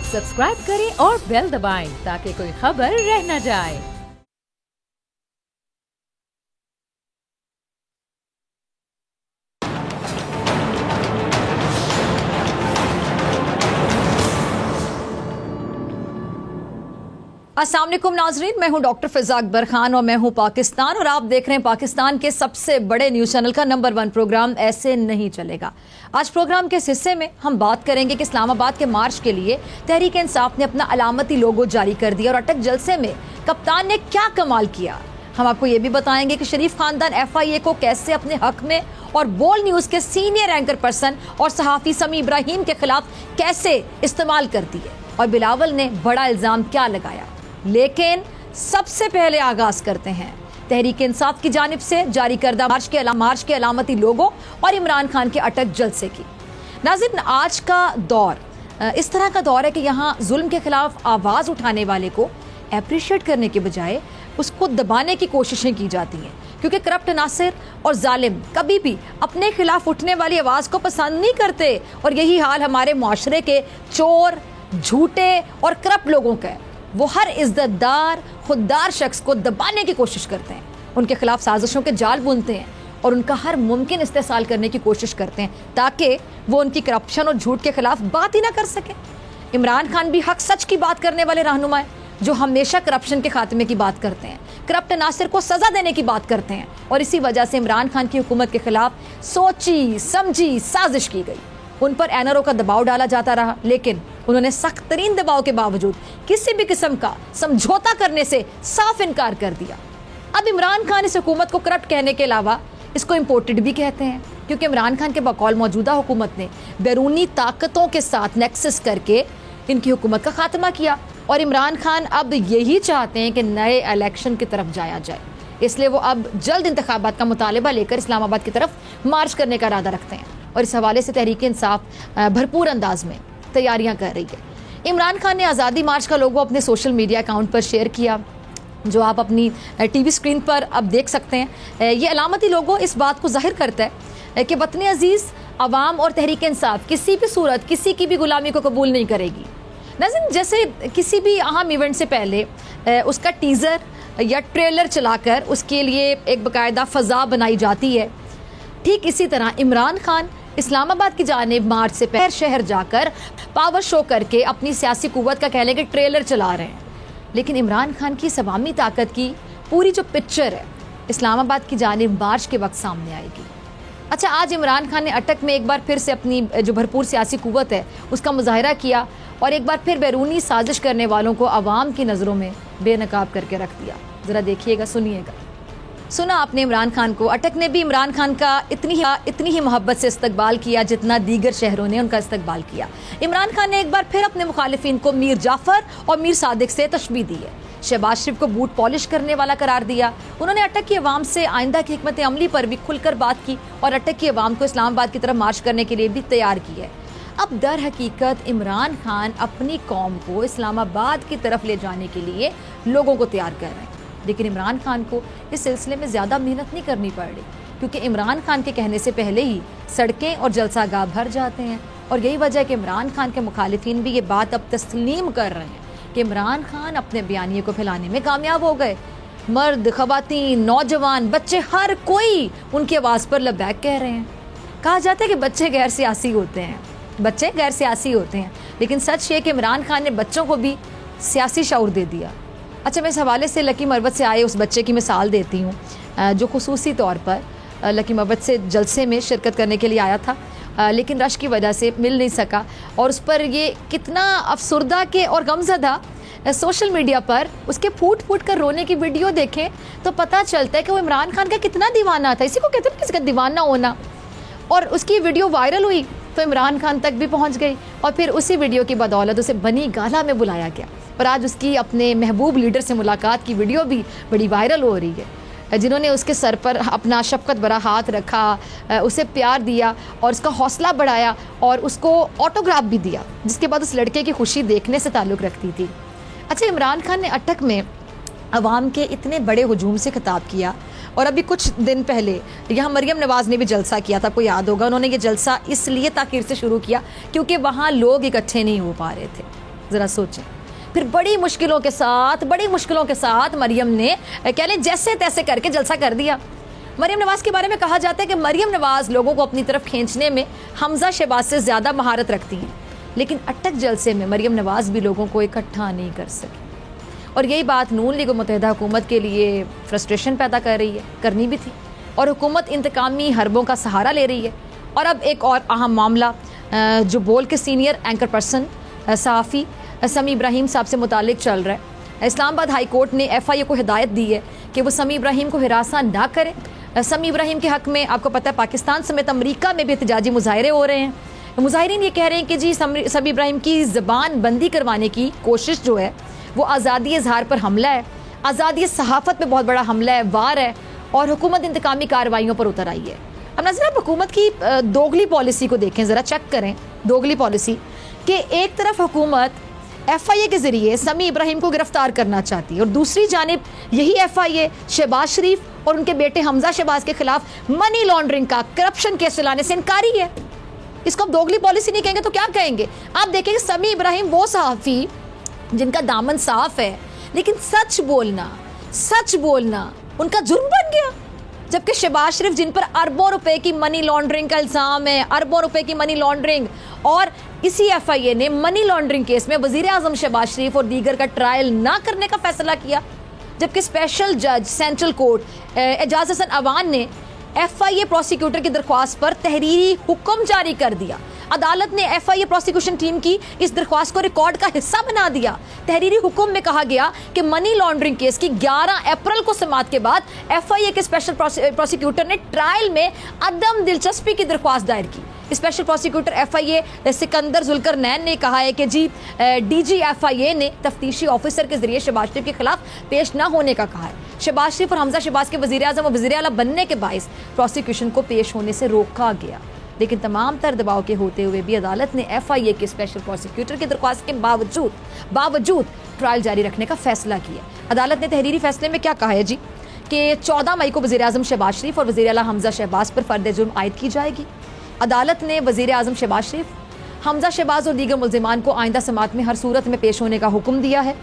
Subscribe करें और bell दबाएं ताकि कोई खबर रह न जाए। अस्सलाम वालेकुम नाजरीन, मैं हूं डॉक्टर फिजा अकबर खान और मैं हूं पाकिस्तान और आप देख रहे हैं पाकिस्तान के सबसे बड़े न्यूज़ चैनल का नंबर 1 प्रोग्राम ऐसे नहीं चलेगा। आज प्रोग्राम के इस हिस्से में हम बात करेंगे कि इस्लामाबाद के मार्च के लिए तहरीक इंसाफ ने अपना अलामती लोगो जारी कर दिया और अटक जलसे में कप्तान ने क्या कमाल किया। हम आपको ये भी बताएंगे कि शरीफ खानदान FIA को कैसे अपने हक में और बोल न्यूज़ के सीनियर एंकर पर्सन और सहाफ़ी समी इब्राहिम के खिलाफ कैसे इस्तेमाल करती है और बिलावल ने बड़ा इल्ज़ाम क्या लगाया। लेकिन सबसे पहले आगाज करते हैं तहरीक इंसाफ की जानिब से जारी करदा मार्च के अलामती लोगों और इमरान खान के अटक जलसे की। नाज़रीन, आज का दौर इस तरह का दौर है कि यहाँ जुल्म के खिलाफ आवाज़ उठाने वाले को अप्रिशिएट करने के बजाय उसको दबाने की कोशिशें की जाती हैं, क्योंकि करप्ट नासिर और जालिम कभी भी अपने खिलाफ उठने वाली आवाज़ को पसंद नहीं करते। और यही हाल हमारे मुआशरे के चोर, झूठे और करप्ट लोगों का है। वो हर इज्जतदार, खुददार शख्स को दबाने की कोशिश करते हैं, उनके खिलाफ साजिशों के जाल बुनते हैं और उनका हर मुमकिन इस्तेसाल करने की कोशिश करते हैं ताकि वो उनकी करप्शन और झूठ के खिलाफ बात ही ना कर सके। इमरान खान भी हक सच की बात करने वाले रहनुमा हैं जो हमेशा करप्शन के खात्मे की बात करते हैं, करप्ट नासिर को सजा देने की बात करते हैं और इसी वजह से इमरान खान की हुकूमत के खिलाफ सोची समझी साजिश की गई। उन पर NRO का दबाव डाला जाता रहा, लेकिन उन्होंने सख्त तरीन दबाव के बावजूद किसी भी किस्म का समझौता करने से साफ इनकार कर दिया। अब इमरान खान इस हुकूमत को करप्ट कहने के अलावा इसको इम्पोर्टेड भी कहते हैं, क्योंकि इमरान खान के बकौल मौजूदा हुकूमत ने बैरूनी ताकतों के साथ नेक्सस करके इनकी हुकूमत का खात्मा किया और इमरान खान अब यही चाहते हैं कि नए इलेक्शन की तरफ जाया जाए। इसलिए वो अब जल्द इंतखाबात का मुतालिबा लेकर इस्लामाबाद की तरफ मार्च करने का इरादा रखते हैं और इस हवाले से तहरीक इंसाफ भरपूर अंदाज में तैयारियां कर रही है। इमरान खान ने आज़ादी मार्च का लोगो अपने सोशल मीडिया अकाउंट पर शेयर किया, जो आप अपनी TV स्क्रीन पर अब देख सकते हैं। ये अलामती लोगो इस बात को जाहिर करता है कि वतन अजीज़, अवाम और तहरीक इंसाफ किसी भी सूरत किसी की भी गुलामी को कबूल नहीं करेगी। नाज़रीन, जैसे किसी भी अहम इवेंट से पहले उसका टीज़र या ट्रेलर चलाकर उसके लिए एक बाकायदा फ़ज़ा बनाई जाती है, ठीक इसी तरह इमरान खान इस्लामाबाद की जानिब मार्च से पहले शहर जाकर पावर शो करके अपनी सियासी कुव्वत का कहने के ट्रेलर चला रहे हैं। लेकिन इमरान खान की सवामी ताकत की पूरी जो पिक्चर है इस्लामाबाद की जानिब मार्च के वक्त सामने आएगी। अच्छा, आज इमरान खान ने अटक में एक बार फिर से अपनी जो भरपूर सियासी कुव्वत है उसका मुजाहरा किया और एक बार फिर बैरूनी साजिश करने वालों को आवाम की नज़रों में बेनकाब करके रख दिया। ज़रा देखिएगा, सुनिएगा। सुना आपने इमरान खान को। अटक ने भी इमरान खान का इतनी ही मोहब्बत से इस्तकबाल किया जितना दीगर शहरों ने उनका इस्तकबाल किया। इमरान खान ने एक बार फिर अपने मुखालिफिन को मीर जाफ़र और मीर सादिक से तशबीह दी है। शहबाज शरीफ को बूट पॉलिश करने वाला करार दिया। उन्होंने अटक की अवाम से आइंदा की हिकमत अमली पर भी खुलकर बात की और अटक की अवाम को इस्लामाबाद की तरफ मार्च करने के लिए भी तैयार की है। अब दर हकीकत इमरान खान अपनी कौम को इस्लामाबाद की तरफ ले जाने के लिए लोगों को तैयार कर रहे हैं, लेकिन इमरान खान को इस सिलसिले में ज़्यादा मेहनत नहीं करनी पड़ रही, क्योंकि इमरान खान के कहने से पहले ही सड़कें और जलसागाह भर जाते हैं। और यही वजह है कि इमरान खान के मुखालिफिन भी ये बात अब तस्लीम कर रहे हैं कि इमरान खान अपने बयानिए को फैलाने में कामयाब हो गए। मर्द, ख़वातीन, नौजवान, बच्चे, हर कोई उनकी आवाज़ पर लबैक कह रहे हैं। कहा जाता है कि बच्चे गैर सियासी होते हैं, लेकिन सच ये कि इमरान खान ने बच्चों को भी सियासी शऊर दे दिया। अच्छा, मैं इस हवाले से लकी मरवत से आए उस बच्चे की मिसाल देती हूँ जो खुसूसी तौर पर लकी मरवत से जलसे में शिरकत करने के लिए आया था, लेकिन रश की वजह से मिल नहीं सका और उस पर ये कितना अफसुर्दा के और गमज़दा सोशल मीडिया पर उसके फूट फूट कर रोने की वीडियो देखें तो पता चलता है कि वो इमरान खान का कितना दीवाना था। इसी को कहते हैं किसी का दीवाना होना। और उसकी वीडियो वायरल हुई तो इमरान खान तक भी पहुंच गई और फिर उसी वीडियो की बदौलत उसे बनी गाला में बुलाया गया और आज उसकी अपने महबूब लीडर से मुलाकात की वीडियो भी बड़ी वायरल हो रही है, जिन्होंने उसके सर पर अपना शफकत भरा हाथ रखा, उसे प्यार दिया और उसका हौसला बढ़ाया और उसको ऑटोग्राफ भी दिया, जिसके बाद उस लड़के की खुशी देखने से ताल्लुक़ रखती थी। अच्छा, इमरान खान ने अटक में अवाम के इतने बड़े हुजूम से खिताब किया और अभी कुछ दिन पहले यहाँ मरियम नवाज़ ने भी जलसा किया था, आपको याद होगा। उन्होंने ये जलसा इसलिए ताकीर से शुरू किया क्योंकि वहाँ लोग इकट्ठे नहीं हो पा रहे थे। ज़रा सोचें। फिर बड़ी मुश्किलों के साथ मरियम ने कह लें जैसे तैसे करके जलसा कर दिया। मरियम नवाज़ के बारे में कहा जाता है कि मरियम नवाज़ लोगों को अपनी तरफ खींचने में हमजा शहबाज से ज़्यादा महारत रखती हैं, लेकिन अटक जलसे में मरियम नवाज़ भी लोगों को इकट्ठा नहीं कर सकी। और यही बात नून लीग और मुत्तहिदा हुकूमत के लिए फ्रस्ट्रेशन पैदा कर रही है, करनी भी थी। और हुकूमत इंतकामी हरबों का सहारा ले रही है। और अब एक और अहम मामला जो बोल के सीनियर एंकर पर्सन सहाफ़ी समी इब्राहिम साहब से मुतालिक चल रहा है। इस्लामाबाद हाई कोर्ट ने FIA को हिदायत दी है कि वो समी इब्राहिम को हिरासा ना करें। समी इब्राहिम के हक़ में आपको पता है पाकिस्तान समेत अमरीका में भी एहतजाजी मुजाहरे हो रहे हैं। मुजाहिरीन ये कह रहे हैं कि जी समी इब्राहिम की ज़बान बंदी करवाने की कोशिश जो है वो आज़ादी इज़हार पर हमला है, आज़ादी सहाफ़त पे बहुत बड़ा हमला है, वार है, और हुकूमत इंतकामी कार्रवाइयों पर उतर आई है। अब नज़र आप हुकूमत की दोगली पॉलिसी को देखें, ज़रा चेक करें दोगली पॉलिसी कि एक तरफ हुकूमत FIA के ज़रिए समी इब्राहिम को गिरफ्तार करना चाहती है और दूसरी जानिब यही FIA शहबाज शरीफ और उनके बेटे हमजा शहबाज के खिलाफ मनी लॉन्ड्रिंग का करप्शन केस चलाने से इनकारी है। इसको आप दोगली पॉलिसी नहीं कहेंगे तो क्या कहेंगे? आप देखेंगे समी इब्राहिम वो सहाफ़ी जिनका दामन साफ है, लेकिन सच बोलना उनका जुर्म बन गया। जबकि शहबाज शरीफ जिन पर अरबों रुपए की मनी लॉन्ड्रिंग का इल्ज़ाम है, अरबों रुपए की मनी लॉन्ड्रिंग, और इसी FIA ने मनी लॉन्ड्रिंग केस में वज़ीर आज़म शहबाज शरीफ और दीगर का ट्रायल ना करने का फैसला किया। जबकि स्पेशल जज सेंट्रल कोर्ट एजाज हसन अवान ने FIA प्रोसिक्यूटर की दरख्वास्त पर तहरीरी हुक्म जारी कर दिया। अदालत ने FIA प्रोसिक्यूशन टीम की इस दरख्वास्त को रिकॉर्ड का हिस्सा बना दिया। तहरीरी हुक्म में कहा गया कि मनी लॉन्ड्रिंग केस की 11 अप्रैल को समाअत के बाद FIA के स्पेशल प्रोसिक्यूटर ने ट्रायल में अदम दिलचस्पी की दरख्वास्त दायर की। Special prosecutor FIA Sikandar Zulqarnain ने कहा है कि जी DG FIA ने तफ्तीशी ऑफिसर के जरिए शहबाज शरीफ के खिलाफ पेश न होने का कहा है। शहबाज शरीफ और हमजा शहबाज के वज़ीर आज़म और वज़ीर आला बनने के बाइस प्रोसिक्यूशन को पेश होने से रोका गया, लेकिन तमाम तर दबाव के होते हुए भी अदालत ने FIA के स्पेशल प्रोसिक्यूटर की दरख्वास्त के बावजूद ट्रायल जारी रखने का फैसला किया। अदालत ने तहरीरी फैसले में क्या कहा है जी कि 14 मई को वज़ीर आज़म शहबाज शरीफ और वज़ीर आला हमजा शहबाज पर फ़र्द जुर्म आयद की जाएगी। अदालत ने वज़ीर आज़म शहबाज शरीफ, हमजा शहबाज और दीगर मुल्ज़िमान को आइंदा समाअत में हर सूरत में पेश होने का हुक्म दिया है।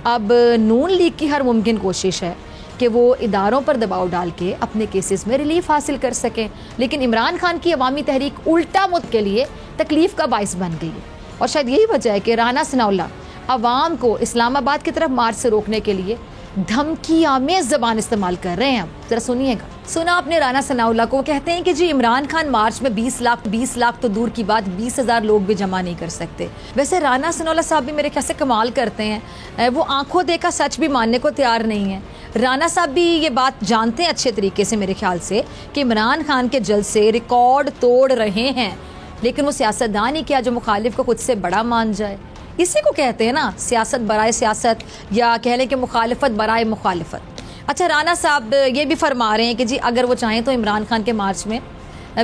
अब नून लीग की हर मुमकिन कोशिश है कि वो इदारों पर दबाव डाल के अपने केसेस में रिलीफ हासिल कर सकें, लेकिन इमरान खान की अवामी तहरीक उल्टा मुद्दे के लिए तकलीफ का बाइस बन गई है। और शायद यही वजह है कि राना सनाउल्लाह अवाम को इस्लामाबाद की तरफ मार्च से रोकने के लिए धमकी आमेज़ ज़बान इस्तेमाल कर रहे हैं। अब जरा सुनिएगा। सुना आपने राना सनाउल्लाह को, कहते हैं कि जी इमरान खान मार्च में 20 लाख तो दूर की बात 20,000 लोग भी जमा नहीं कर सकते। वैसे राना सनाउल्लाह साहब भी मेरे ख्याल से कमाल करते हैं, वो आंखों देखा सच भी मानने को तैयार नहीं है। राना साहब भी ये बात जानते हैं अच्छे तरीके से मेरे ख्याल से कि इमरान खान के जलसे रिकॉर्ड तोड़ रहे हैं, लेकिन वो सियासतदान ही क्या जो मुखालिफ को खुद से बड़ा मान जाए। इसी को कहते हैं ना सियासत बराए सियासत, या कह लें कि मुखालिफत बराए मुखालिफत। अच्छा, राना साहब ये भी फरमा रहे हैं कि जी अगर वो चाहें तो इमरान खान के मार्च में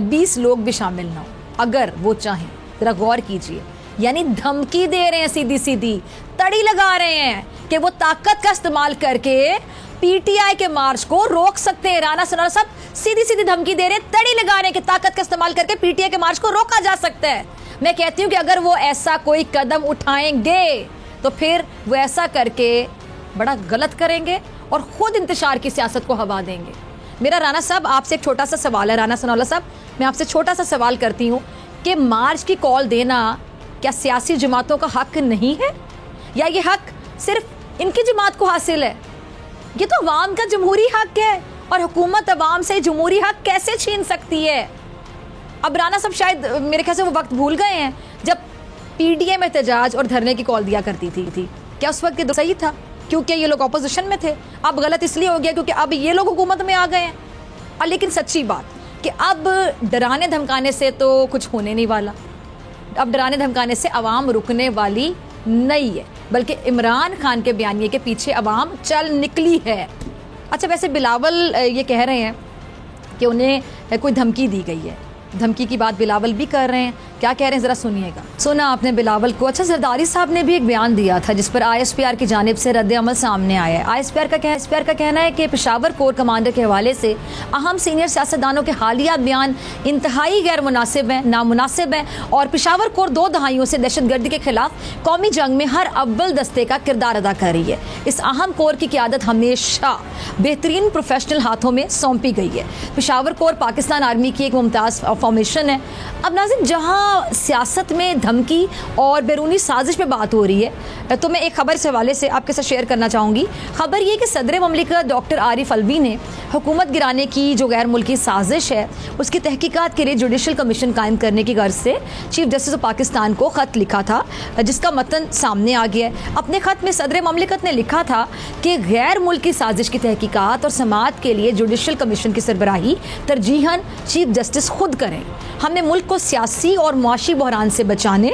20 लोग भी शामिल ना हो, अगर वो चाहें। ज़रा गौर कीजिए, यानी धमकी दे रहे हैं, सीधी सीधी तड़ी लगा रहे हैं कि वो ताकत का इस्तेमाल करके PTI के मार्च को रोक सकते हैं। राना सनाउल्लाह साहब सीधी सीधी धमकी दे रहे हैं, तड़ी लगा रहे हैं कि ताकत का इस्तेमाल करके PTI के मार्च को रोका जा सकता है। मैं कहती हूँ कि अगर वो ऐसा कोई कदम उठाएंगे तो फिर वो ऐसा करके बड़ा गलत करेंगे और खुद इंतशार की सियासत को हवा देंगे। मेरा राना साहब आपसे एक छोटा सा सवाल है। राना सनाउल्लाह साहब, मैं आपसे छोटा सा सवाल करती हूँ कि मार्च की कॉल देना क्या सियासी जमातों का हक नहीं है, या ये हक सिर्फ इनकी जमात को हासिल है? ये तो अवाम का जमहूरी हक है, और हुकूमत अवाम से जमहूरी हक कैसे छीन सकती है? अब राना साहब शायद मेरे ख्याल से वो वक्त भूल गए हैं जब PDM में एहतजाज और धरने की कॉल दिया करती थी। क्या उस वक्त ये सही था क्योंकि ये लोग अपोजिशन में थे? अब गलत इसलिए हो गया क्योंकि अब ये लोग हुकूमत में आ गए हैं। और लेकिन सच्ची बात कि अब डराने धमकाने से तो कुछ होने नहीं वाला। अब डराने धमकाने से अवाम रुकने वाली नहीं है, बल्कि इमरान खान के बयानिए के पीछे अवाम चल निकली है। अच्छा, वैसे बिलावल ये कह रहे हैं कि उन्हें कोई धमकी दी गई है। धमकी की बात बिलावल भी कर रहे हैं क्या कह रहे हैं जरा सुनिएगा। सुना आपने बिलावल को। अच्छा, जरदारी साहब ने भी एक बयान दिया था जिस पर ISPR की जानिब से रद्द अमल सामने आया है। ISPR का कहना है कि पेशावर कोर कमांडर के हवाले से अहम सीनियर सियासतदानों के हालिया बयान इंतहाई गैर मुनासिब है, नामुनासिब है और पेशावर कोर 2 दहाइयों से दहशतगर्दी के खिलाफ कौमी जंग में हर अव्वल दस्ते का किरदार अदा कर रही है। इस अहम कोर की क़यादत हमेशा बेहतरीन प्रोफेशनल हाथों में सौंपी गई है। पेशावर कोर पाकिस्तान आर्मी की एक मुमताज़ फॉर्मेशन है। अब नाज़रीन, जहाँ सियासत में धमकी और बैरूनी साजिश पे बात हो रही है तो मैं एक खबर इस हवाले से आपके साथ शेयर करना चाहूँगी। खबर ये कि सदर ममलिकत डॉक्टर आरिफ अलवी ने हुकूमत गिराने की जो गैर मुल्की साजिश है उसकी तहकीकात के लिए जुडिशल कमीशन कायम करने की गर्ज से चीफ जस्टिस ऑफ पाकिस्तान को ख़त लिखा था, जिसका मतन सामने आ गया है। अपने ख़त में सदर ममलिकत ने लिखा था कि गैर मुल्की साजिश की तहकीकात और समाअत के लिए जुडिशल कमीशन की सरबराही तरजीहन चीफ जस्टिस खुद करें। हमने मुल्क को सियासी और मुआशी बहरान से बचाने,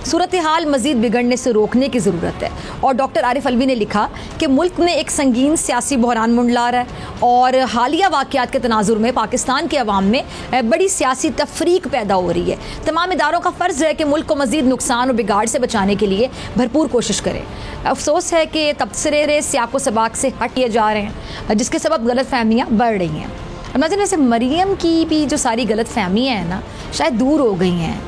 सूरत हाल मजीद बिगड़ने से रोकने की ज़रूरत है। और डॉक्टर आरिफ अलवी ने लिखा कि मुल्क में एक संगीन सियासी बहरान मुंडला रहा है और हालिया वाक़यात के तनाजुर में पाकिस्तान के अवाम में बड़ी सियासी तफरीक पैदा हो रही है। तमाम इदारों का फ़र्ज़ है कि मुल्क को मजीद नुकसान और बिगाड़ से बचाने के लिए भरपूर कोशिश करें। अफसोस है कि तबसरे सियाक़ो सबाक से हटिए जा रहे हैं, जिसके सबब गलत फहमियाँ बढ़ रही हैं। मतलब वैसे मरियम की भी जो सारी गलत फहमियाँ हैं ना, शायद दूर हो गई हैं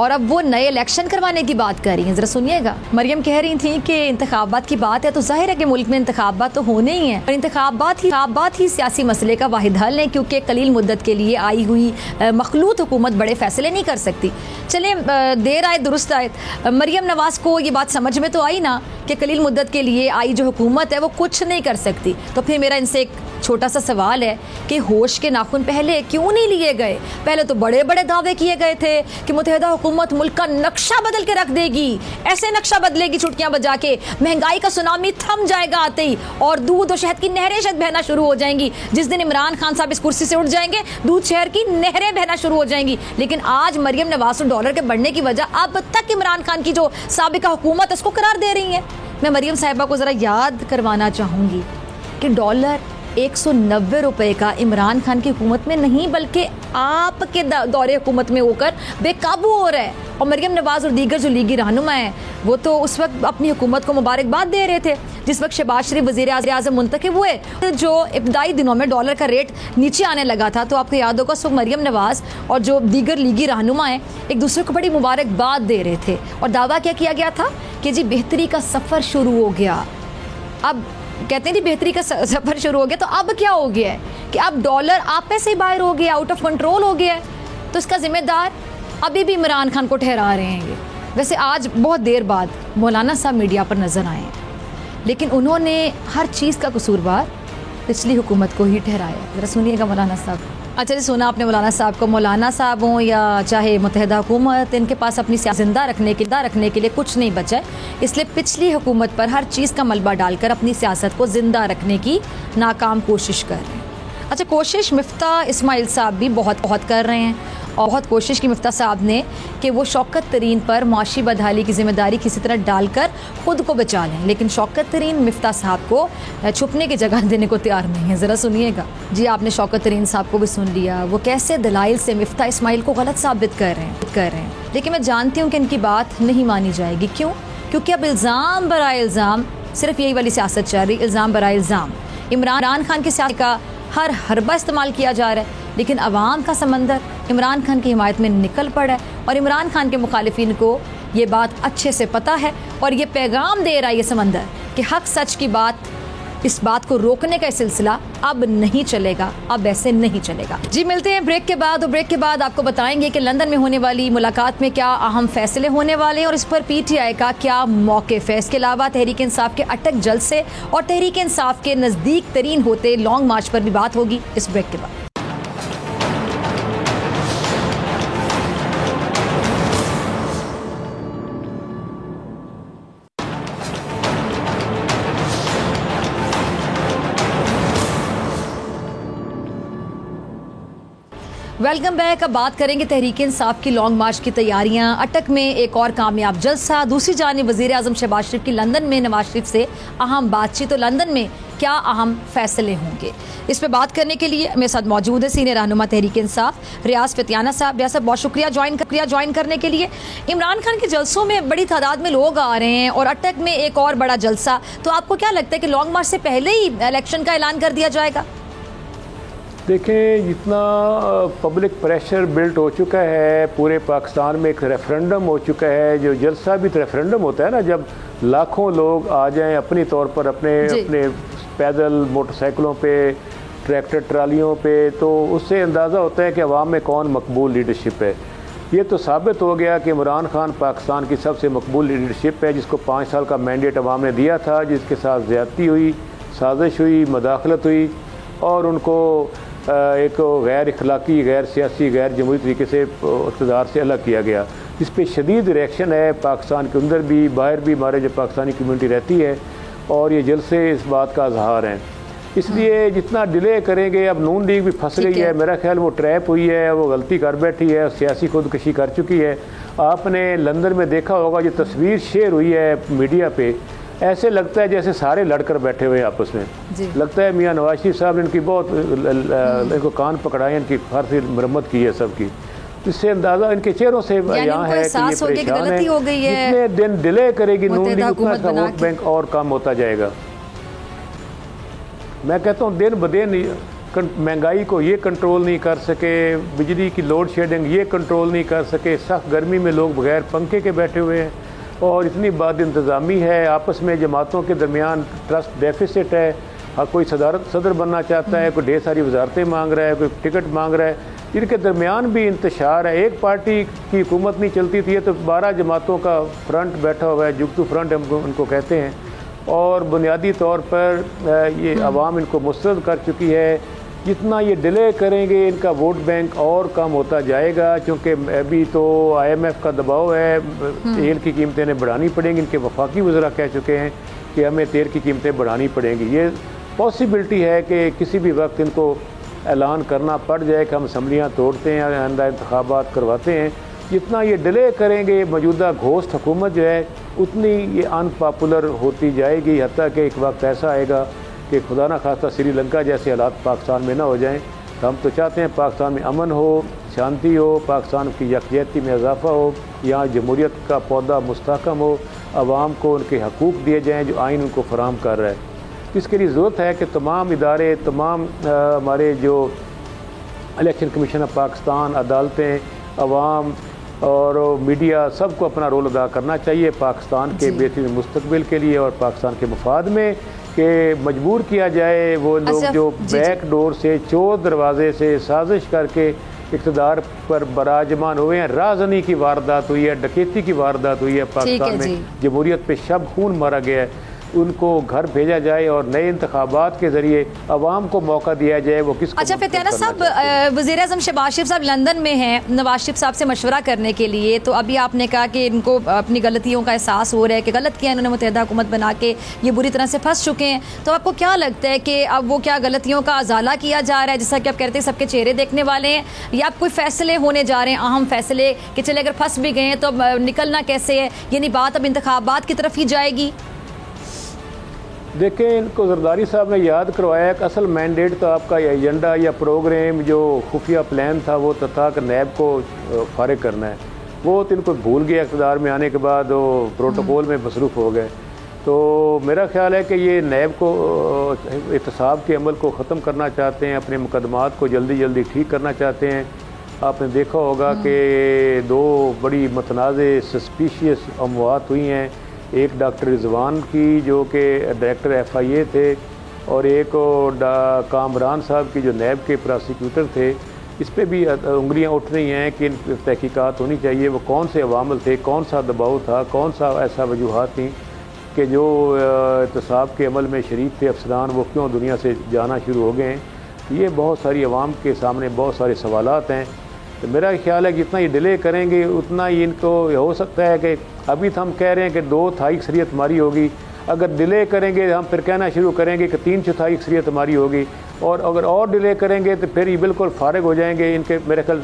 और अब वो नए इलेक्शन करवाने की बात कर रही हैं। ज़रा सुनिएगा। मरियम कह रही थी कि इंतखाबात की बात है तो जाहिर है कि मुल्क में इंतखाबात तो होने ही हैं और इंतखाबात ही सियासी मसले का वाहिद हल है, क्योंकि कलील मुद्दत के लिए आई हुई मखलूत हुकूमत बड़े फैसले नहीं कर सकती। चले देर आए दुरुस्त आए। मरियम नवाज को ये बात समझ में तो आई ना कि कलील मुद्दत के लिए आई जो हुकूमत है वो कुछ नहीं कर सकती। तो फिर मेरा इनसे एक छोटा सा सवाल है कि होश के नाखून पहले क्यों नहीं लिए गए? पहले तो बड़े बड़े दावे किए गए थे कि मुत्तहिदा हुकूमत मुल्क का नक्शा बदल के रख देगी, ऐसे नक्शा बदलेगी चुटकियां बजा के, महंगाई का सुनामी थम जाएगा आते ही और दूध और शहद की नहरें शायद बहना शुरू हो जाएंगी। जिस दिन इमरान खान साहब इस कुर्सी से उठ जाएंगे दूध शहर की नहरें बहना शुरू हो जाएंगी। लेकिन आज मरियम नवाज डॉलर के बढ़ने की वजह अब तक इमरान खान की जो साबिका हुकूमत उसको करार दे रही है। मैं मरियम साहिबा को ज़रा याद करवाना चाहूँगी कि डॉलर 190 रुपए का इमरान खान की हुकूमत में नहीं बल्कि आपके दौरे हुकूमत में होकर बेकाबू हो रहा है। और मरियम नवाज और दीगर जो लीगी रहनुमा हैं वो तो उस वक्त अपनी हुकूमत को मुबारकबाद दे रहे थे जिस वक्त शहबाज शरीफ वज़ीर आज़म मुंतखब हुए। जो इब्तदाई दिनों में डॉलर का रेट नीचे आने लगा था तो आपको याद होगा उस वक्त मरियम नवाज और जो दीगर लीगी रहनुमा हैं एक दूसरे को बड़ी मुबारकबाद दे रहे थे और दावा क्या किया गया था कि जी बेहतरी का सफ़र शुरू हो गया। अब कहते हैं जी बेहतरी का सफ़र शुरू हो गया, तो अब क्या हो गया है कि अब डॉलर आप में से बाहर हो गया, आउट ऑफ कंट्रोल हो गया है। तो इसका जिम्मेदार अभी भी इमरान खान को ठहरा रहे हैं। वैसे आज बहुत देर बाद मौलाना साहब मीडिया पर नज़र आए हैं, लेकिन उन्होंने हर चीज़ का कसूरवार पिछली हुकूमत को ही ठहराया। ज़रा सुनिएगा मौलाना साहब। अच्छा जी, सुना आपने मौलाना साहब को। मौलाना साहब हों या चाहे मुत्तहिदा हुकूमत, इनके पास अपनी सियासत जिंदा रखने के लिए कुछ नहीं बचा है, इसलिए पिछली हुकूमत पर हर चीज़ का मलबा डालकर अपनी सियासत को ज़िंदा रखने की नाकाम कोशिश कर रहे हैं। अच्छा, कोशिश मिफ्ता इस्माइल साहब भी बहुत कर रहे हैं और बहुत कोशिश की मिफ्ता साहब ने कि वो शौकत तरीन पर मुआशी बदहाली की जिम्मेदारी किसी तरह डालकर ख़ुद को बचा लें, लेकिन शौकत तरीन मिफ्ता साहब को छुपने की जगह देने को तैयार नहीं है। ज़रा सुनिएगा जी। आपने शौकत तरीन साहब को भी सुन लिया, वो कैसे दलाइल से मिफ्ता इस्माइल को गलत साबित कर रहे हैं। लेकिन मैं जानती हूँ कि इनकी बात नहीं मानी जाएगी। क्यों? क्योंकि अब इल्ज़ाम बराए इल्ज़ाम सिर्फ यही वाली सियासत चल रही, इल्ज़ाम बराए इल्ज़ाम। इमरान खान की सियासत का हर हरबा इस्तेमाल किया जा रहा है, लेकिन अवाम का समंदर इमरान खान की हिमायत में निकल पड़ा है और इमरान खान के मुखालिफिन को ये बात अच्छे से पता है और ये पैगाम दे रहा है ये समंदर कि हक सच की बात, इस बात को रोकने का सिलसिला अब नहीं चलेगा, अब ऐसे नहीं चलेगा। जी मिलते हैं ब्रेक के बाद, और ब्रेक के बाद आपको बताएंगे कि लंदन में होने वाली मुलाकात में क्या अहम फैसले होने वाले हैं और इस पर PTI का क्या मौक़िफ़ है। इसके अलावा तहरीक इंसाफ के अटक जलसे और तहरीक इंसाफ के नज़दीक तरीन होते लॉन्ग मार्च पर भी बात होगी इस ब्रेक के बाद। Welcome back. अब बात करेंगे तहरीक इंसाफ की लॉन्ग मार्च की तैयारियां, अटक में एक और कामयाब जलसा, दूसरी जानिब वज़ीर आज़म शहबाज शरीफ की लंदन में नवाज शरीफ से अहम बातचीत। तो लंदन में क्या अहम फैसले होंगे? इस पर बात करने के लिए मेरे साथ मौजूद है सीनियर रहनुमा तहरीक इंसाफ रियाज फितियाना साहब। रियाज साहब, बहुत शुक्रिया ज्वाइन करने के लिए। इमरान खान के जलसों में बड़ी तादाद में लोग आ रहे हैं और अटक में एक और बड़ा जलसा, तो आपको क्या लगता है कि लॉन्ग मार्च से पहले ही इलेक्शन का ऐलान कर दिया जाएगा? देखें, जितना पब्लिक प्रेशर बिल्ट हो चुका है, पूरे पाकिस्तान में एक रेफरेंडम हो चुका है। जो जलसा भी रेफरेंडम होता है ना, जब लाखों लोग आ जाएं अपनी तौर पर, अपने पैदल, मोटरसाइकिलों पे, ट्रैक्टर ट्रालियों पे, तो उससे अंदाज़ा होता है कि अवाम में कौन मकबूल लीडरशिप है। ये तो साबित हो गया कि इमरान खान पाकिस्तान की सबसे मकबूल लीडरशिप है, जिसको 5 साल का मैंडेट अवाम ने दिया था, जिसके साथ ज़्यादती हुई, साजिश हुई, मदाखलत हुई और उनको एक गैर इखलाकी, गैर सियासी, गैर जमहूरी तरीके से इक़्तिदार से अलग किया गया। इस पर शदीद रिएक्शन है पाकिस्तान के अंदर भी, बाहर भी। हमारे जो पाकिस्तानी कम्यूनिटी रहती है और ये जलसे इस बात का इजहार हैं। इसलिए जितना डिले करेंगे, अब नून लीग भी फंस गई है, मेरा ख्याल वो ट्रैप हुई है, वो गलती कर बैठी है, सियासी खुदकशी कर चुकी है। आपने लंदन में देखा होगा, जो तस्वीर शेयर हुई है मीडिया पे, ऐसे लगता है जैसे सारे लड़कर बैठे हुए हैं आपस में। लगता है मियाँ नवाज शरीफ साहब ने इनकी बहुत इनको कान पकड़ाए, इनकी फारसी मरम्मत की है सबकी। इससे अंदाज़ा इनके चेहरों से यहाँ है कि ये परेशान है। जितने दिन डिले करेगी नून लीग, उतना इसका वोट बैंक और कम होता जाएगा। मैं कहता हूँ दिन ब दिन महंगाई को ये कंट्रोल नहीं कर सके, बिजली की लोड शेडिंग ये कंट्रोल नहीं कर सके, सख्त गर्मी में लोग बगैर पंखे के बैठे हुए हैं और इतनी बद इंतज़ामी है। आपस में जमातों के दरमियान ट्रस्ट डेफिसिट है। हर कोई सदर बनना चाहता है, कोई ढेर सारी वजारतें मांग रहा है, कोई टिकट मांग रहा है। इनके दरमियान भी इंतशार है। एक पार्टी की हुकूमत नहीं चलती थी, तो 12 जमातों का फ्रंट बैठा हुआ है, जुगतू फ्रंट उनको कहते हैं। और बुनियादी तौर पर ये अवाम इनको मुस्तरद कर चुकी है। जितना ये डिले करेंगे, इनका वोट बैंक और कम होता जाएगा, क्योंकि अभी तो IMF का दबाव है, तेल की कीमतें इन्हें बढ़ानी पड़ेंगी। इनके वफाकी वज़रा कह चुके हैं कि हमें तेल की कीमतें बढ़ानी पड़ेंगी। ये पॉसिबिलिटी है कि किसी भी वक्त इनको ऐलान करना पड़ जाए कि हम असम्बलियाँ तोड़ते हैं, आइंदा इंतखाबात करवाते हैं। जितना ये डिले करेंगे, मौजूदा घोस्ट हुकूमत जो है उतनी ये अनपॉपुलर होती जाएगी, हत्ता कि एक वक्त ऐसा आएगा कि खुदा ना खास्ता श्रीलंका जैसे हालात पाकिस्तान में ना हो जाएं। तो हम तो चाहते हैं पाकिस्तान में अमन हो, शांति हो, पाकिस्तान की यकजहती में इजाफा हो, यहाँ जमहूरियत का पौधा मुस्तहकम हो, आवाम को उनके हकूक़ दिए जाएँ जो आइन उनको फराहम कर रहा है। इसके लिए ज़रूरत है कि तमाम इदारे, तमाम हमारे जो इलेक्शन कमीशन ऑफ पाकिस्तान, अदालतें, अवाम और मीडिया, सबको अपना रोल अदा करना चाहिए पाकिस्तान के बेहतरीन मुस्तकबिल के लिए और पाकिस्तान के मफाद में, कि मजबूर किया जाए वो लोग जो बैक डोर से, चोर दरवाजे से साजिश करके इक़्तिदार पर बराजमान हुए हैं। राजनी की वारदात हुई है, डकैती की वारदात हुई है पाकिस्तान में, जमहूरियत पे शब खून मारा गया है। उनको घर भेजा जाए और नए इंतखाबात के जरिए अवाम को मौका दिया जाए वो किसको। अच्छा फितियाना साहब, वज़ीर-ए-आज़म शहबाज शरीफ साहब लंदन में हैं नवाज शरीफ साहब से मशवरा करने के लिए, तो अभी आपने कहा कि इनको अपनी गलतियों का एहसास हो रहा है कि गलत किया इन्होंने, मुत्तहिदा हुकूमत बना के ये बुरी तरह से फंस चुके हैं। तो आपको क्या लगता है कि अब वो क्या गलतियों का अजाला किया जा रहा है, जैसा कि आप कहते हैं सबके चेहरे देखने वाले हैं, या आप कोई फैसले होने जा रहे हैं, अहम फैसले कि चले अगर फंस भी गए हैं तो निकलना कैसे है, यानी बात अब इंतखाबात की तरफ ही जाएगी? देखें, इनको जरदारी साहब ने याद करवाया कि असल मैंडेट तो आपका एजेंडा या प्रोग्राम जो खुफिया प्लान था वो था कि नैब को फारिग करना है। वो तो इनको भूल गया इक़्तिदार में आने के बाद, वो प्रोटोकॉल में मसरूफ़ हो गए। तो मेरा ख्याल है कि ये नैब को एहतसाब के अमल को ख़त्म करना चाहते हैं, अपने मुकदमात को जल्दी जल्दी ठीक करना चाहते हैं। आपने देखा होगा कि 2 बड़ी मतनाज़ सस्पिशियस अमवात हुई हैं, एक डॉक्टर रिजवान की जो कि डायरेक्टर FIA थे, और एक कामरान साहब की जो नैब के प्रोसिक्यूटर थे। इस पर भी उंगलियां उठ रही हैं कि इन तहकीकात होनी चाहिए, वो कौन से अवामल थे, कौन सा दबाव था, कौन सा ऐसा वजूहात थी कि जो एहतसाब के अमल में शरीक थे अफसरान, वो क्यों दुनिया से जाना शुरू हो गए हैं। ये बहुत सारी अवाम के सामने बहुत सारे सवालात हैं। तो मेरा ख्याल है कि जितना ये डिले करेंगे उतना ही इनको हो सकता है कि अभी तो हम कह रहे हैं कि 2 तिहाई अक्सरियत हमारी होगी, अगर डिले करेंगे हम फिर कहना शुरू करेंगे कि 3 चौथाई अक्सरियत हमारी होगी, और अगर और डिले करेंगे तो फिर ये बिल्कुल फारिग हो जाएंगे। इनके मेरे ख्याल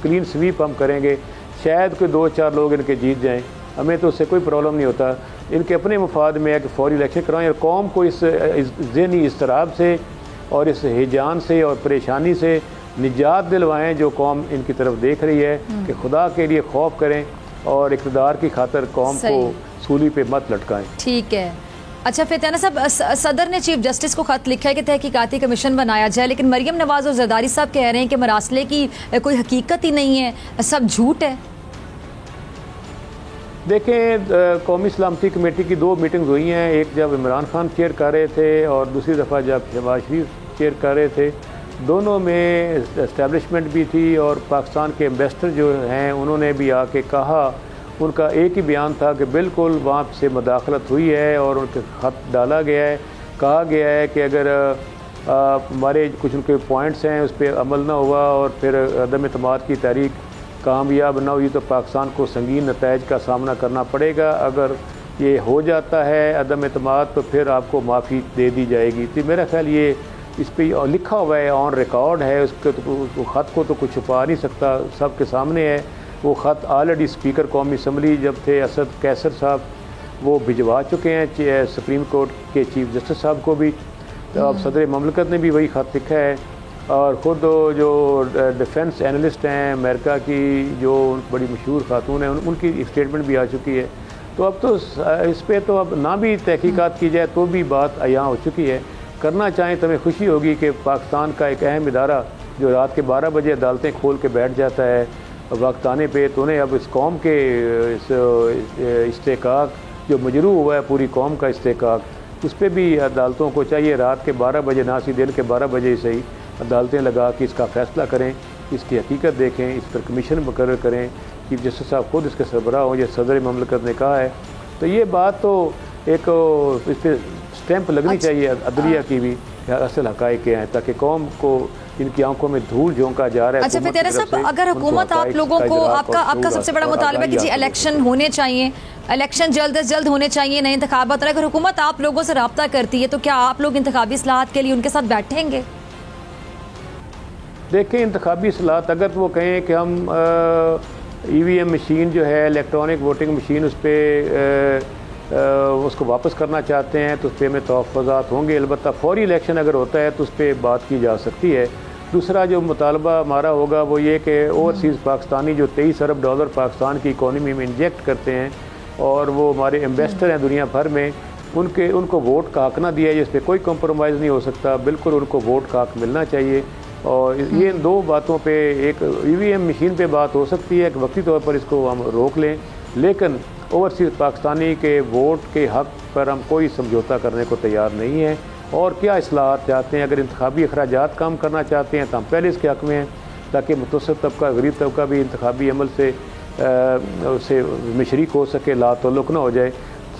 क्लीन स्वीप हम करेंगे, शायद कोई 2-4 लोग इनके जीत जाएँ। हमें तो उससे कोई प्रॉब्लम नहीं होता। इनके अपने मफाद में है कि फौरी इलेक्शन करवाएं और कौम को इस ज़हनी इज़्तिराब से और इस हिजान से और परेशानी से निजात दिलवाएं जो कौम इनकी तरफ देख रही है कि खुदा के लिए खौफ करें और इक़्तिदार की खातर कौम को सूली पे मत लटकाएं। ठीक है। अच्छा फतेहाना साहब, सदर ने चीफ जस्टिस को खत लिखा है कि तहकीकाती कमीशन बनाया जाए, लेकिन मरियम नवाज और जरदारी साहब कह रहे हैं कि मरासले की कोई हकीकत ही नहीं है, सब झूठ है। देखें, कौमी सलामती कमेटी की 2 मीटिंग्स हुई हैं, एक जब इमरान खान चेयर कर रहे थे और दूसरी दफ़ा जब शहबाज शरीफ चेयर कर रहे थे। दोनों में इस्टेब्लिशमेंट भी थी और पाकिस्तान के एम्बेसडर जो हैं उन्होंने भी आके कहा, उनका एक ही बयान था कि बिल्कुल वहाँ से मदाखलत हुई है और उनके ख़त डाला गया है, कहा गया है कि अगर हमारे कुछ उनके पॉइंट्स हैं उस पर अमल ना हुआ और फिर अदम एतमाद की तहरीक कामयाब ना हुई तो पाकिस्तान को संगीन नताइज का सामना करना पड़ेगा। अगर ये हो जाता है अदम एतमाद तो फिर आपको माफ़ी दे दी जाएगी। तो मेरा ख्याल ये इस पर लिखा हुआ है, ऑन रिकॉर्ड है, उसके तो ख़त को तो कुछ छुपा नहीं सकता, सबके सामने है। वो ख़त ऑलरेडी स्पीकर कौमी असम्बली जब थे असद कैसर साहब वो भिजवा चुके हैं सुप्रीम कोर्ट के चीफ जस्टिस साहब को भी। तो अब सदर ममलकत ने भी वही ख़त लिखा है और ख़ुद जो डिफेंस एनालिस्ट हैं अमेरिका की जो बड़ी मशहूर खातून हैं उनकी स्टेटमेंट भी आ चुकी है। तो अब तो इस पर तो अब ना भी तहकीकात की जाए तो भी बात यहाँ हो चुकी है। करना चाहें तो हमें खुशी होगी कि पाकिस्तान का एक अहम इदारा जो रात के 12 बजे अदालतें खोल के बैठ जाता है वक्त आने पे, तो उन्हें अब इस कौम के इस्तेकाक जो मजरू हुआ है पूरी कौम का इस्तेकाक, उस पर भी अदालतों को चाहिए रात के 12 बजे ना सी दिन के 12 बजे ही सही अदालतें लगा के इसका फ़ैसला करें, इसकी हकीकत देखें, इस पर कमीशन मुकर्रर करें। चीफ जस्टिस साहब खुद इसके सरबराह हों, ये सदर ममलकत ने कहा है। तो ये बात तो एक इस पर स्टैंप लगनी चाहिए अदलिया की भी, असल हक़ाइक़ के हैं ताकि कौम को इनकी आंखों में धूल झोंका जा रहा है। अच्छा फतेहाना साहब, अगर हुकूमत आप लोगों को आपका सबसे बड़ा मुतालबा है कि जी इलेक्शन होने चाहिए, इलेक्शन जल्द से जल्द होने चाहिए, नए इंतखाबात, और अगर हुकूमत आप लोगों से रब्ता करती है तो क्या आप लोग इंतखाबी इस्लाहत के लिए उनके साथ बैठेंगे? देखें, इंतखाबी इस्लाहत अगर वो कहें कि हम EVM मशीन जो है इलेक्ट्रॉनिक वोटिंग मशीन उस पर उसको वापस करना चाहते हैं तो उस पर में तहफ़्फ़ुज़ात होंगे। अलबत्ता फ़ौरी इलेक्शन अगर होता है तो उस पर बात की जा सकती है। दूसरा जो मुतालबा हमारा होगा वो ये कि ओवरसीज़ पाकिस्तानी जो $23 अरब पाकिस्तान की इकॉनमी में इंजेक्ट करते हैं और वो हमारे एम्बेसडर हैं दुनिया भर में, उनको वोट का हक़ ना दिया जाए, इस पर कोई कम्प्रोमाइज़ नहीं हो सकता। बिल्कुल उनको वोट का हक़ मिलना चाहिए। और ये इन 2 बातों पे एक EVM मशीन पे बात हो सकती है कि वक्ती तौर पर इसको हम रोक लें, लेकिन ओवरसीज़ पाकिस्तानी के वोट के हक़ पर हम कोई समझौता करने को तैयार नहीं हैं। और क्या इस्लाहात चाहते हैं, अगर इंतखाबी अखराजात कम करना चाहते हैं तो हम पहले इसके हक़ में हैं ताकि मुतवस्सित तबका गरीब तबका भी इंतखाबी अमल से शरीक हो सके, ला ताल्लुक़ ना हो जाए।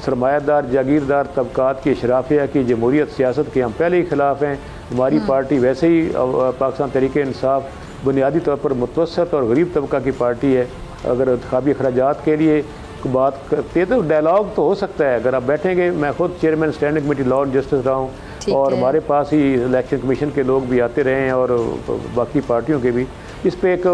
सरमायादार जागीरदार तबकात की शराफिया की जमहूरियत सियासत के हम पहले ही ख़िलाफ़ हैं। हमारी पार्टी वैसे ही पाकिस्तान तहरीक इंसाफ बुनियादी तौर पर मुतवस्सित और गरीब तबका की पार्टी है। अगर इंतखाबी अखराजात के लिए बात करते तो डायलॉग तो हो सकता है। अगर आप बैठेंगे, मैं खुद chairman standing committee law and justice रहा हूँ और हमारे पास ही इलेक्शन कमीशन के लोग भी आते रहे हैं और बाकी पार्टियों के भी, इस पर एक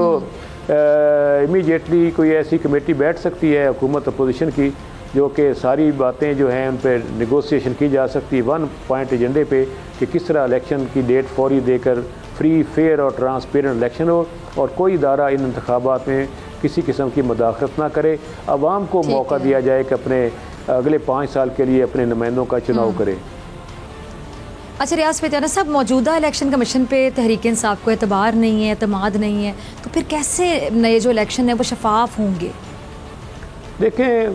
इमीडिएटली कोई ऐसी कमेटी बैठ सकती है हुकूमत अपोजिशन की जो कि सारी बातें जो हैं उन पर निगोसिएशन की जा सकती है 1 पॉइंट एजेंडे पे कि किस तरह इलेक्शन की डेट फौरी देकर फ्री फेयर और ट्रांसपेरेंट इलेक्शन हो और कोई इदारा इन इंतखाबात में किसी किस्म की मुदाखलत ना करे। अवाम को मौका दिया जाए कि अपने अगले 5 साल के लिए अपने नुमाइंदों का चुनाव करे। अच्छा रियाज फतेहाना साहब, मौजूदा इलेक्शन कमीशन पे तहरीक इंसाफ को एतबार नहीं है, एतमाद नहीं है, तो फिर कैसे नए जो इलेक्शन है वो शफाफ होंगे? देखें,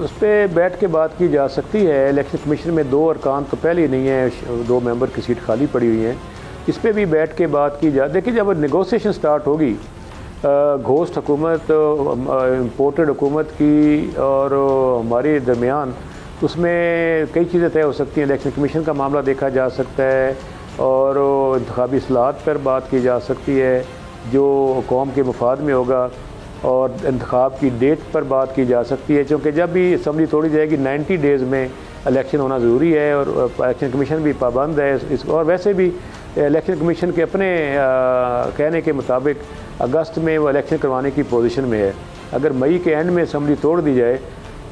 उस पर बैठ के बात की जा सकती है। इलेक्शन कमीशन में 2 अरकान तो पहले ही नहीं है, 2 मेंबर की सीट खाली पड़ी हुई हैं, इस पर भी बैठ के बात की जा। देखिए, जब नेगोशिएशन स्टार्ट होगी घोस्ट हुकूमत, इम्पोर्टेड हुकूमत की और हमारे दरमियान, उसमें कई चीज़ें तय हो सकती हैं। इलेक्शन कमीशन का मामला देखा जा सकता है और इंतखाबी इस्लाहात पर बात की जा सकती है जो कौम के मफाद में होगा और इंतखाब की डेट पर बात की जा सकती है, क्योंकि जब भी असम्बली तोड़ी जाएगी 90 डेज़ में इलेक्शन होना ज़रूरी है और इलेक्शन कमीशन भी पाबंद है इस। और वैसे भी इलेक्शन कमीशन के अपने कहने के मुताबिक अगस्त में वो इलेक्शन करवाने की पोजीशन में है। अगर मई के एंड में असम्बली तोड़ दी जाए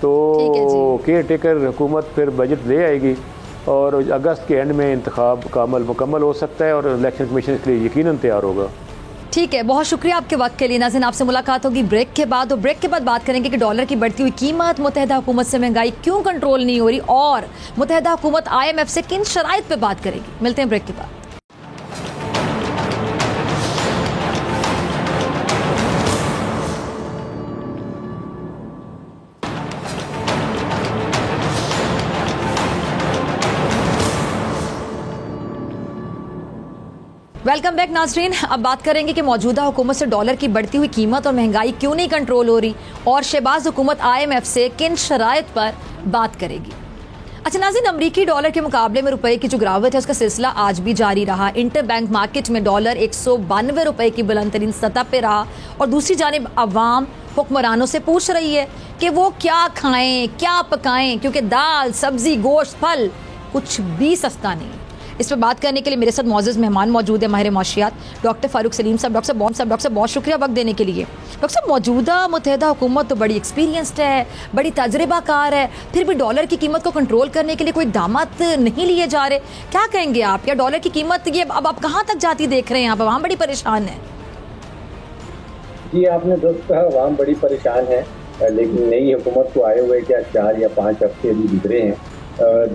तो केयर टेकर हुकूमत फिर बजट ले आएगी और अगस्त के एंड में इंतखाब मुकम्मल हो सकता है और इलेक्शन कमीशन इसके लिए यकीनन तैयार होगा। ठीक है, बहुत शुक्रिया आपके वक्त के लिए। नाज़रीन, आपसे मुलाकात होगी ब्रेक के बाद, और ब्रेक के बाद बात करेंगे कि डॉलर की बढ़ती हुई कीमत, मुत्तहिदा हुकूमत से महंगाई क्यों कंट्रोल नहीं हो रही, और मुत्तहिदा हुकूमत IMF से किन शराइत पे बात करेगी। मिलते हैं ब्रेक के बाद। वेलकम बैक नाज़रीन। अब बात करेंगे कि मौजूदा हुकूमत से डॉलर की बढ़ती हुई कीमत और महंगाई क्यों नहीं कंट्रोल हो रही, और शहबाज हुकूमत IMF से किन शराइत पर बात करेगी। अच्छा नाज़रीन, अमरीकी डॉलर के मुकाबले में रुपए की जो गिरावट है उसका सिलसिला आज भी जारी रहा। इंटर बैंक मार्केट में डॉलर 192 रुपए की बुलंद तरीन सतह पर रहा, और दूसरी जानिब अवाम हुक्मरानों से पूछ रही है कि वो क्या खाएं, क्या पकाएं, क्योंकि दाल, सब्जी, गोश्त, फल कुछ भी सस्ता नहीं। इस पर बात करने के लिए मेरे साथ मौजूद मेहमान मौजूद है माहिर माशियात डॉक्टर फारूक सलीम साहब। डॉक्टर साहब बहुत शुक्रिया वक्त देने के लिए। डॉक्टर साहब, मौजूदा मुत्तहिदा हुकूमत तो बड़ी एक्सपीरियंस्ड है, बड़ी तजुर्बाकार है, फिर भी डॉलर की कीमत को कंट्रोल करने के लिए कोई इक़दामात नहीं लिए जा रहे। क्या कहेंगे आप, या डॉलर की कीमत ये अब आप कहाँ तक जाती देख रहे हैं? आप वहाँ बड़ी परेशान है। जी, आपने दुरुस्त कहा, अवाम बड़ी परेशान है, लेकिन नई हुकूमत को आए हुए क्या 4 या 5 हफ्ते अभी गुजरे हैं।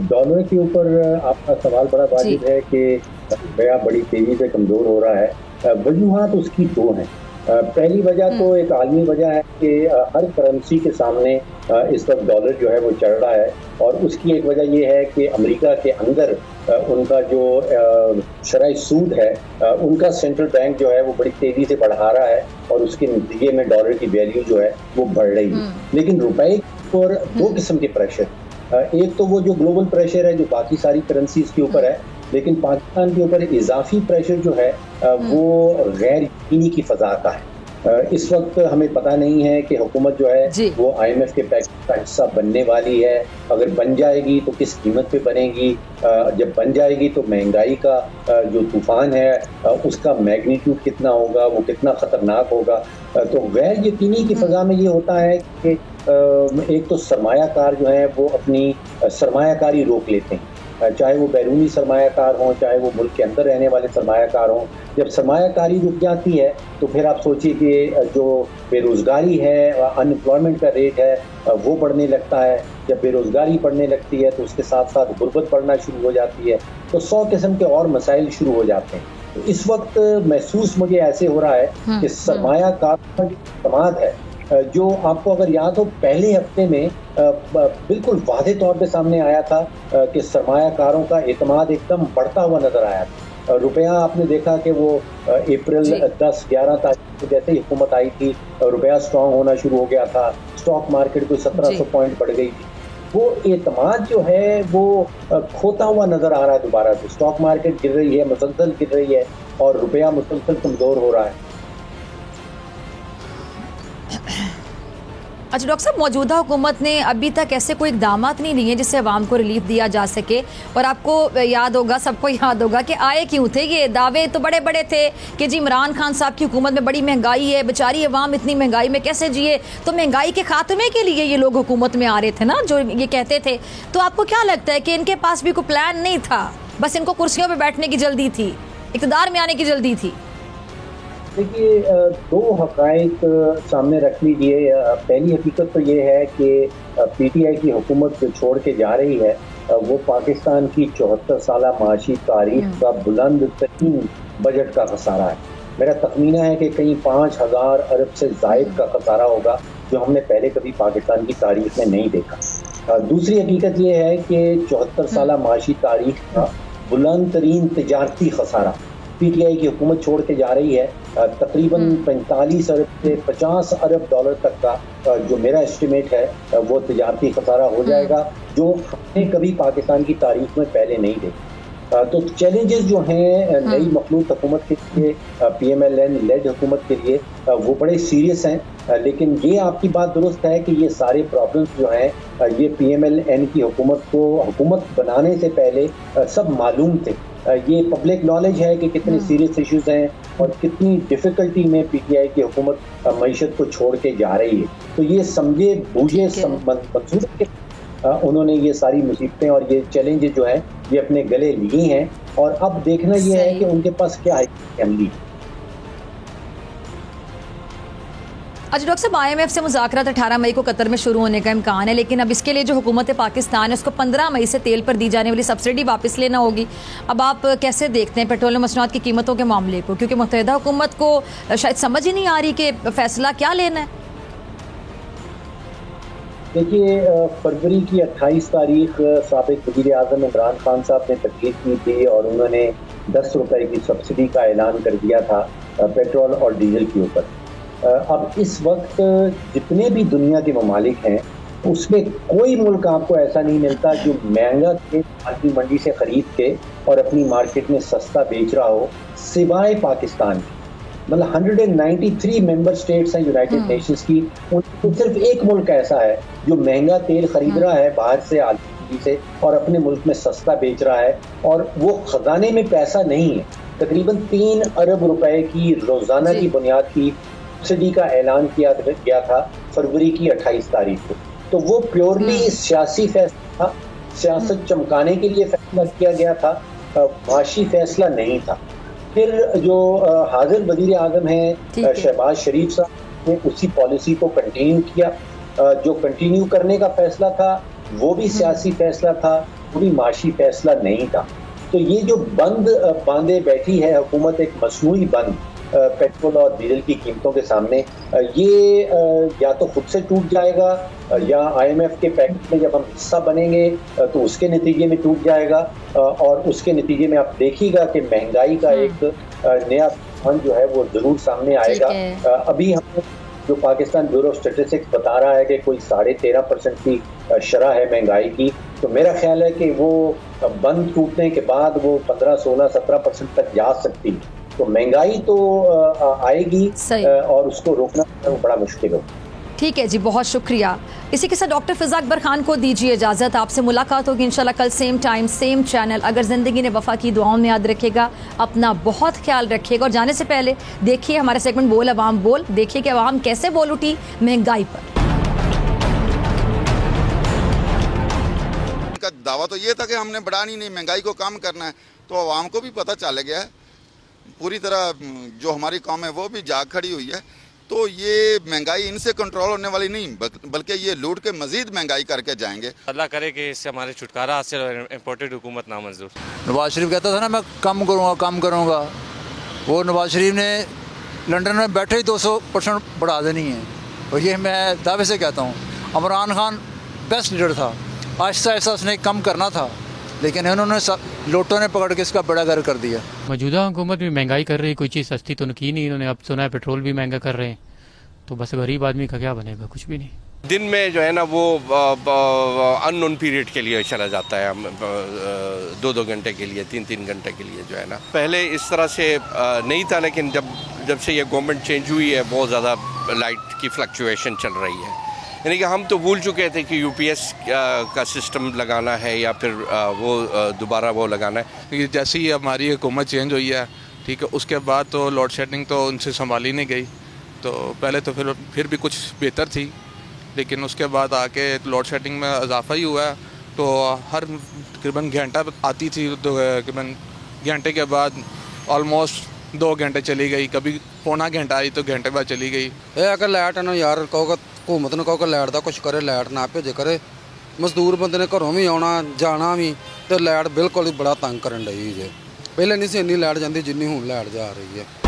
डॉलर के ऊपर आपका सवाल बड़ा वाजिब है कि रुपया बड़ी तेजी से कमज़ोर हो रहा है। वजूहात उसकी 2 हैं। पहली वजह तो एक आलमी वजह है कि हर करेंसी के सामने इस वक्त डॉलर जो है वो चढ़ रहा है, और उसकी एक वजह ये है कि अमेरिका के अंदर उनका जो शरई सूद है उनका सेंट्रल बैंक जो है वो बड़ी तेज़ी से बढ़ा रहा है, और उसके नतीजे में डॉलर की वैल्यू जो है वो बढ़ रही है। लेकिन रुपए पर 2 किस्म के प्रेशर, एक तो वो जो ग्लोबल प्रेशर है जो बाकी सारी करेंसीज के ऊपर है, लेकिन पाकिस्तान के ऊपर इजाफी प्रेशर जो है वो गैर यकीनी की फजा का है। इस वक्त हमें पता नहीं है कि हुकूमत जो है वो IMF के पैकेज का हिस्सा बनने वाली है। अगर बन जाएगी तो किस कीमत पे बनेगी, जब बन जाएगी तो महंगाई का जो तूफान है उसका मैग्नीट्यूड कितना होगा, वो कितना ख़तरनाक होगा। तो गैर यकीनी की फ़ज़ा में ये होता है कि एक तो सरमायाकार जो है वो अपनी सरमायाकारी रोक लेते हैं, चाहे वो बैरूनी सरमायाकार हों, चाहे वो मुल्क के अंदर रहने वाले सरमायाकार हों। जब सरमायाकारी रुक जाती है तो फिर आप सोचिए कि जो बेरोज़गारी है, अनएम्प्लॉयमेंट का रेट है वो बढ़ने लगता है। जब बेरोज़गारी बढ़ने लगती है तो उसके साथ साथ गुर्बत बढ़ना शुरू हो जाती है, तो 100 किस्म के और मसाइल शुरू हो जाते हैं। तो इस वक्त महसूस मुझे ऐसे हो रहा है कि सरमायाकार का जो समाज है, जो आपको अगर याद हो पहले हफ्ते में बिल्कुल वादे तौर पे सामने आया था कि सरमायाकारों का एतमाद एकदम बढ़ता हुआ नजर आया था। रुपया आपने देखा कि वो अप्रैल 10-11 तारीख को जैसे ही हुकूमत आई थी रुपया स्ट्रांग होना शुरू हो गया था, स्टॉक मार्केट को 1700 पॉइंट बढ़ गई थी। वो एतमाद जो है वो खोता हुआ नजर आ रहा है दोबारा से। स्टॉक मार्केट गिर रही है, मुसलसल गिर रही है, और रुपया मुसलसल कमजोर हो रहा है। अच्छा डॉक्टर साहब, मौजूदा हुकूमत ने अभी तक ऐसे कोई इक़दामात नहीं लिए जिससे अवाम को रिलीफ दिया जा सके, और आपको याद होगा, सबको याद होगा कि आए क्यों थे ये दावे तो बड़े बड़े थे कि जी इमरान खान साहब की हुकूमत में बड़ी महंगाई है, बेचारी अवाम इतनी महंगाई में कैसे जिए, तो महंगाई के खात्मे के लिए ये लोग हुकूमत में आ रहे थे ना, जो ये कहते थे। तो आपको क्या लगता है कि इनके पास भी कोई प्लान नहीं था, बस इनको कुर्सियों पर बैठने की जल्दी थी, इक़्तिदार में आने की जल्दी थी? देखिए, 2 हक़ाइक़ सामने रख लीजिए। पहली हकीकत तो ये है कि PTI की हुकूमत जो छोड़ के जा रही है वो पाकिस्तान की 74 साला माशी तारीख का बुलंद तरीन बजट का खसारा है। मेरा तखमीना है कि कहीं 5000 अरब से ज़ायद का खसारा होगा, जो हमने पहले कभी पाकिस्तान की तारीख में नहीं देखा। दूसरी हकीकत ये है कि 74 साला माशी तारीख का बुलंद तरीन तजारती खसारा PTI की हुकूमत छोड़ के जा रही है। तकरीबन 45 अरब से 50 अरब डॉलर तक का जो मेरा एस्टिमेट है वो तजारती खसारा हो जाएगा, जो हमने कभी पाकिस्तान की तारीख में पहले नहीं देखा। तो चैलेंजेस जो हैं नई मखलूक हुकूमत के लिए, PMLN लेड हुकूमत के लिए, वो बड़े सीरियस हैं। लेकिन ये आपकी बात दुरुस्त है कि ये सारे प्रॉब्लम्स जो हैं ये PMLN की हुकूमत को हुकूमत बनाने से पहले सब मालूम थे। ये पब्लिक नॉलेज है कि कितने सीरियस इश्यूज हैं और कितनी डिफिकल्टी में पीटीआई की हुकूमत मईशत को छोड़ के जा रही है। तो ये समझे बूझे मंसूर के उन्होंने ये सारी मुसीबतें और ये चैलेंजेस जो है ये अपने गले लिए हैं और अब देखना ये है कि उनके पास क्या अमली। अच्छा डॉक्टर साहब, IMF से मुज़ाकरात 18 मई को कतर में शुरू होने का इम्कान है, लेकिन अब इसके लिए जो हुकूमत पाकिस्तान है उसको 15 मई से तेल पर दी जाने वाली सब्सिडी वापस लेना होगी। अब आप कैसे देखते हैं पेट्रोलियम मसनूआत की कीमतों के मामले को, क्योंकि मुत्तहिदा हुकूमत को शायद समझ ही नहीं आ रही कि फैसला क्या लेना है। देखिए, फरवरी की 28 तारीख साबिक वज़ीर आज़म इमरान खान साहब ने तकरीर की थी और उन्होंने 10 रुपए की सब्सिडी का ऐलान कर दिया था पेट्रोल और डीजल के ऊपर। अब इस वक्त जितने भी दुनिया के ममालिक हैं उसमें कोई मुल्क आपको ऐसा नहीं मिलता जो महंगा तेल अपनी मंडी से खरीद के और अपनी मार्केट में सस्ता बेच रहा हो, सिवाय पाकिस्तान की। मतलब 193 मेंबर स्टेट्स हैं यूनाइटेड नेशंस की, उनमें सिर्फ एक मुल्क ऐसा है जो महंगा तेल खरीद रहा है बाहर से आलमी से और अपने मुल्क में सस्ता बेच रहा है, और वो खजाने में पैसा नहीं है। तकरीबन 3 अरब रुपए की रोजाना की बुनियाद की सब्सिडी का ऐलान किया गया था फरवरी की 28 तारीख को। तो वो प्योरली सियासी फैसला था, सियासत चमकाने के लिए फैसला किया गया था, माशी फैसला नहीं था। फिर जो हाजिर वज़ीर आज़म हैं शहबाज शरीफ साहब ने उसी पॉलिसी को कंटिन्यू किया। जो कंटिन्यू करने का फैसला था वो भी सियासी फैसला था, वो भी माशी फैसला नहीं था। तो ये जो बंद बांधे बैठी है हुकूमत, एक मसनूई बंद पेट्रोल और डीजल की कीमतों के सामने, ये या तो खुद से टूट जाएगा या IMF के पैकेज में जब हम हिस्सा बनेंगे तो उसके नतीजे में टूट जाएगा, और उसके नतीजे में आप देखिएगा कि महंगाई का एक नया फंड जो है वो जरूर सामने आएगा। अभी हम जो पाकिस्तान ब्यूरो ऑफ स्टैटिस्टिक्स बता रहा है कि कोई 13.5% की शरह है महंगाई की, तो मेरा ख्याल है कि वो बंद टूटने के बाद वो 15, 16, 17% तक जा सकती है। तो महंगाई तो आएगी और उसको रोकना बड़ा मुश्किल हो। ठीक है जी, बहुत शुक्रिया। इसी के साथ डॉक्टर फिजा अकबर खान को दीजिए इजाज़त। आपसे मुलाकात होगी इंशाल्लाह कल सेम टाइम सेम चैनल। अगर ज़िंदगी ने वफ़ा की दुआओं में याद रखेगा, अपना बहुत ख्याल रखिएगा। और जाने से पहले देखिए हमारा सेगमेंट बोल अवाम बोल, देखिए कि अवाम कैसे बोल उठी महंगाई पर। उनका दावा तो ये था कि हमने बढ़ानी नहीं, महंगाई को कम करना है। तो अवाम को भी पता चल गया है, पूरी तरह जो हमारी कौम है वो भी जाग खड़ी हुई है। तो ये महंगाई इनसे कंट्रोल होने वाली नहीं, बल्कि ये लूट के मजीद महंगाई करके जाएंगे। अल्लाह करे कि इससे हमारे छुटकारा हासिल हो। इम्पोर्टेड हुकूमत नामंजूर। नवाज शरीफ कहता था ना मैं कम करूँगा। वो नवाज शरीफ ने लंदन में बैठे ही 200% बढ़ा देनी है, और ये मैं दावे से कहता हूँ। इमरान खान बेस्ट लीडर था, आहिस्ता आहिस्ता उसने कम करना था, लेकिन इन्होंने लोटों ने पकड़ के इसका बड़ा घर कर दिया। मौजूदा हुकूमत भी महंगाई कर रही है, कोई चीज़ सस्ती तो की नहीं इन्होंने। अब सुना है पेट्रोल भी महंगा कर रहे हैं, तो बस गरीब आदमी का क्या बनेगा, कुछ भी नहीं। दिन में जो है ना वो अननोन पीरियड के लिए चला जाता है, 2-2 घंटे के लिए, 3-3 घंटे के लिए जो है ना। पहले इस तरह से नहीं था, लेकिन जब से ये गवर्नमेंट चेंज हुई है बहुत ज़्यादा लाइट की फ्लक्चुएशन चल रही है। यानी कि हम तो भूल चुके थे कि UPS का सिस्टम लगाना है या फिर वो दोबारा वो लगाना है। जैसे ही हमारी हुकूमत चेंज हुई है, ठीक है, उसके बाद तो लोड शेडिंग तो उनसे संभाली नहीं गई। तो पहले तो फिर भी कुछ बेहतर थी, लेकिन उसके बाद आके लोड शेडिंग में इजाफा ही हुआ है। तो हर तकरीबन घंटा आती थी, तो तकरीबन घंटे के बाद ऑलमोस्ट 2 घंटे चली गई, कभी पौना घंटा आई तो घंटे बाद चली गई। अगर लाइट ना यार कहोगे हुकूमत ने कहो कि लाइट का कुछ करे, लाइट ना भेजे करे। मजदूर बंदे ने घरों भी आना जाना भी, तो लाइट बिल्कुल ही बड़ा तंग करन रही है। पहले नहीं सी इन्नी लाइट जाती जिन्नी हुण लाइट जा रही है।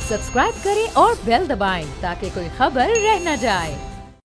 सब्सक्राइब करें और बेल दबाएं ताकि कोई खबर रह न जाए।